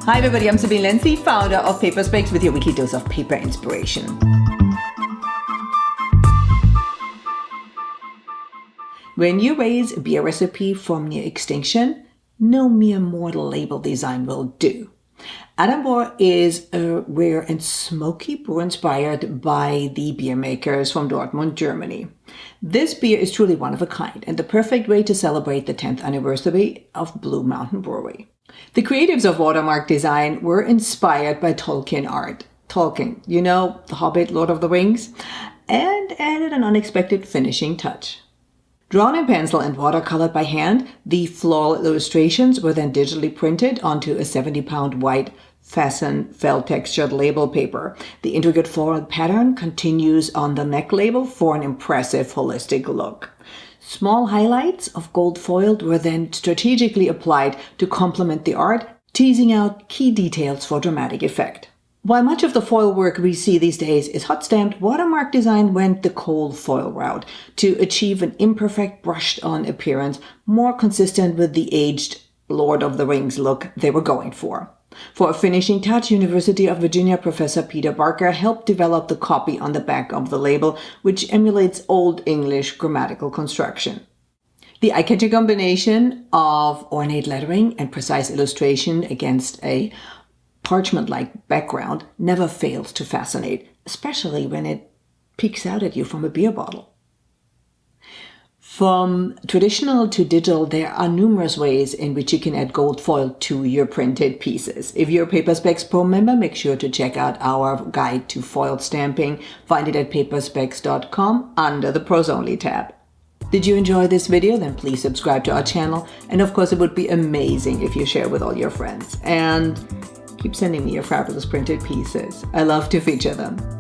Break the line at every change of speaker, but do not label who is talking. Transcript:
Hi everybody, I'm Sabine Lindsay, founder of PaperSpecs with your weekly dose of paper inspiration. When you raise a beer recipe from near extinction, no mere mortal label design will do. Adambeor is a rare and smoky brew inspired by the beer makers from Dortmund, Germany. This beer is truly one of a kind and the perfect way to celebrate the 10th anniversary of Blue Mountain Brewery. The creatives of Watermark Design were inspired by Tolkien art. Tolkien, you know, The Hobbit, Lord of the Rings, and added an unexpected finishing touch. Drawn in pencil and watercolored by hand, the floral illustrations were then digitally printed onto a 70-pound white Fasson felt-textured label paper. The intricate floral pattern continues on the neck label for an impressive holistic look. Small highlights of gold foiled were then strategically applied to complement the art, teasing out key details for dramatic effect. While much of the foil work we see these days is hot-stamped, Watermark Design went the cold foil route to achieve an imperfect, brushed-on appearance more consistent with the aged Lord of the Rings look they were going for. For a finishing touch, University of Virginia professor Peter Barker helped develop the copy on the back of the label, which emulates Old English grammatical construction. The eye-catching combination of ornate lettering and precise illustration against a parchment-like background never fails to fascinate, especially when it peeks out at you from a beer bottle. From traditional to digital, there are numerous ways in which you can add gold foil to your printed pieces. If you're a PaperSpecs Pro member, make sure to check out our guide to foiled stamping. Find it at paperspecs.com under the Pros Only tab. Did you enjoy this video? Then please subscribe to our channel. And of course, it would be amazing if you share with all your friends. And keep sending me your fabulous printed pieces. I love to feature them.